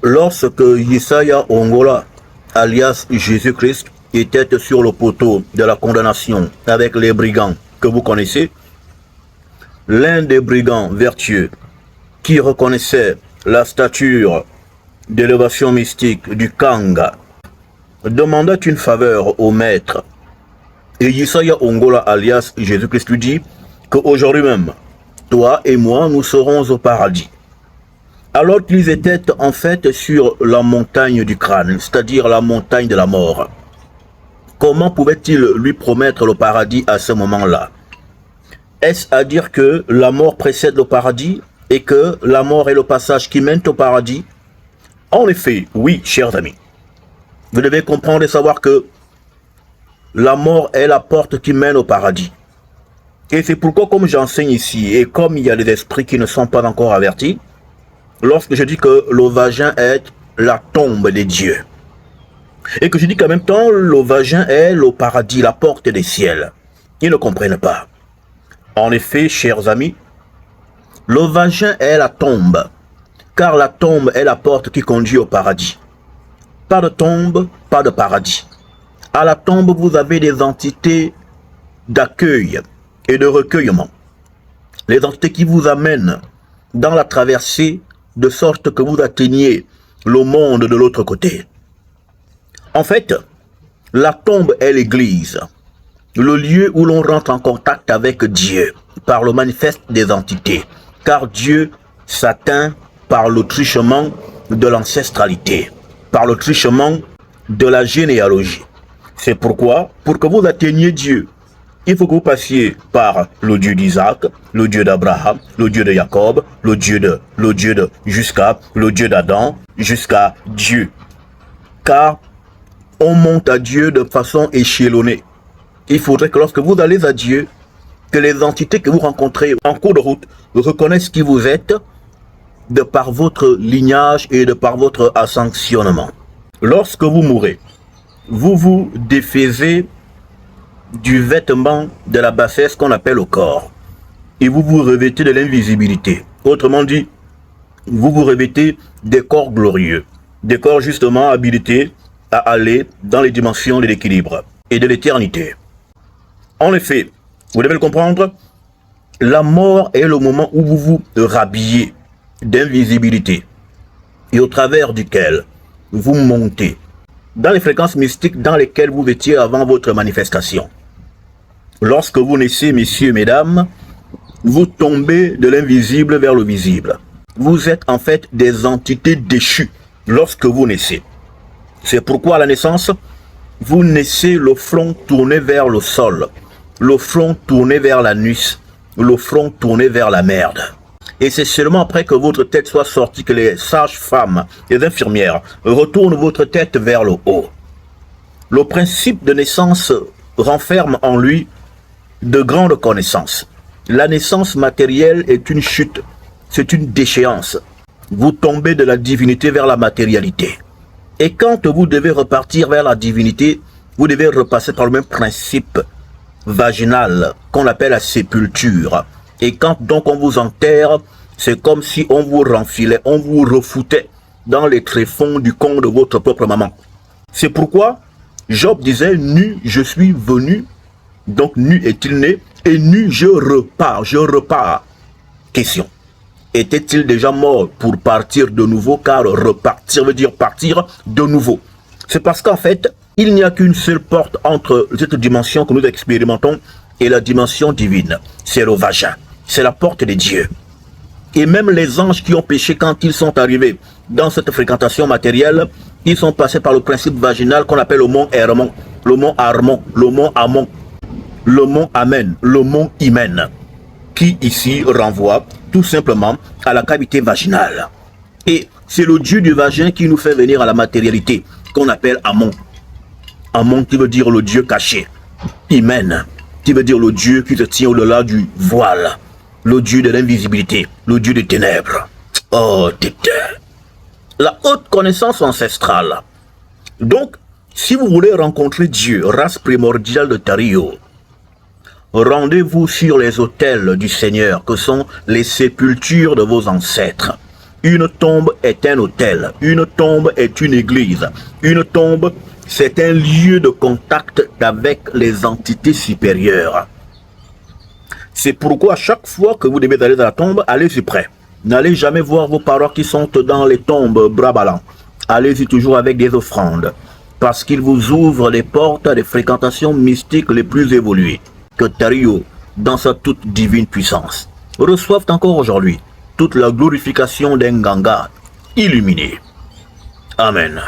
Lorsque Yesaya Ongola, alias Jésus-Christ, était sur le poteau de la condamnation avec les brigands que vous connaissez, l'un des brigands vertueux qui reconnaissait la stature d'élévation mystique du Kanga demanda une faveur au maître. Et Yesaya Ongola, alias Jésus-Christ, lui dit qu'aujourd'hui même, toi et moi, nous serons au paradis. Alors qu'ils étaient en fait sur la montagne du crâne, c'est-à-dire la montagne de la mort. Comment pouvait-il lui promettre le paradis à ce moment-là? Est-ce à dire que la mort précède le paradis et que la mort est le passage qui mène au paradis? En effet, oui, chers amis. Vous devez comprendre et savoir que la mort est la porte qui mène au paradis. Et c'est pourquoi, comme j'enseigne ici, et comme il y a des esprits qui ne sont pas encore avertis, lorsque je dis que le vagin est la tombe des dieux, et que je dis qu'en même temps, le vagin est le paradis, la porte des ciels, ils ne comprennent pas. En effet, chers amis, le vagin est la tombe, car la tombe est la porte qui conduit au paradis. Pas de tombe, pas de paradis. À la tombe, vous avez des entités d'accueil et de recueillement. Les entités qui vous amènent dans la traversée de sorte que vous atteigniez le monde de l'autre côté. En fait, la tombe est l'église, le lieu où l'on rentre en contact avec Dieu par le manifeste des entités, car Dieu s'atteint par le truchement de l'ancestralité, par le truchement de la généalogie. C'est pourquoi, pour que vous atteigniez Dieu, il faut que vous passiez par le Dieu d'Isaac, le Dieu d'Abraham, le Dieu de Jacob, le Dieu de jusqu'à le Dieu d'Adam, jusqu'à Dieu. Car on monte à Dieu de façon échelonnée. Il faudrait que lorsque vous allez à Dieu, que les entités que vous rencontrez en cours de route reconnaissent qui vous êtes de par votre lignage et de par votre ascensionnement. Lorsque vous mourrez, vous vous défaisez du vêtement de la bassesse qu'on appelle le corps. Et vous vous revêtez de l'invisibilité. Autrement dit, vous vous revêtez des corps glorieux. Des corps justement habilités à aller dans les dimensions de l'équilibre et de l'éternité. En effet, vous devez le comprendre, la mort est le moment où vous vous rhabillez d'invisibilité et au travers duquel vous montez dans les fréquences mystiques dans lesquelles vous étiez avant votre manifestation. Lorsque vous naissez, messieurs, mesdames, vous tombez de l'invisible vers le visible. Vous êtes en fait des entités déchues lorsque vous naissez. C'est pourquoi à la naissance, vous naissez le front tourné vers le sol, le front tourné vers la nuit, le front tourné vers la merde. Et c'est seulement après que votre tête soit sortie que les sages-femmes, les infirmières, retournent votre tête vers le haut. Le principe de naissance renferme en lui de grandes connaissances. La naissance matérielle est une chute, c'est une déchéance. Vous tombez de la divinité vers la matérialité. Et quand vous devez repartir vers la divinité, vous devez repasser par le même principe vaginal qu'on appelle la sépulture. Et quand donc on vous enterre, c'est comme si on vous renfilait, on vous refoutait dans les tréfonds du con de votre propre maman. C'est pourquoi Job disait, nu je suis venu, donc nu est-il né, et nu je repars. Question. Était-il déjà mort pour partir de nouveau, car repartir veut dire partir de nouveau. C'est parce qu'en fait, il n'y a qu'une seule porte entre cette dimension que nous expérimentons et la dimension divine. C'est le vagin, c'est la porte des dieux. Et même les anges qui ont péché quand ils sont arrivés dans cette fréquentation matérielle, ils sont passés par le principe vaginal qu'on appelle le mont Hermon, le mont Armon, le mont Amon, le mont Amen, le mont Hymen, qui ici renvoie tout simplement à la cavité vaginale. Et c'est le dieu du vagin qui nous fait venir à la matérialité, qu'on appelle Amon. Amon qui veut dire le dieu caché. Hymen qui veut dire le dieu qui se tient au-delà du voile. Le dieu de l'invisibilité, le dieu des ténèbres. Oh, tétè. La haute connaissance ancestrale. Donc, si vous voulez rencontrer Dieu, race primordiale de Tario, rendez-vous sur les autels du Seigneur, que sont les sépultures de vos ancêtres. Une tombe est un hôtel. Une tombe est une église. Une tombe, c'est un lieu de contact avec les entités supérieures. C'est pourquoi chaque fois que vous devez aller dans la tombe, allez-y près. N'allez jamais voir vos parents qui sont dans les tombes bras ballants. Allez-y toujours avec des offrandes. Parce qu'ils vous ouvrent les portes des fréquentations mystiques les plus évoluées. Que Tario, dans sa toute divine puissance, reçoivent encore aujourd'hui toute la glorification d'un Ganga illuminé. Amen.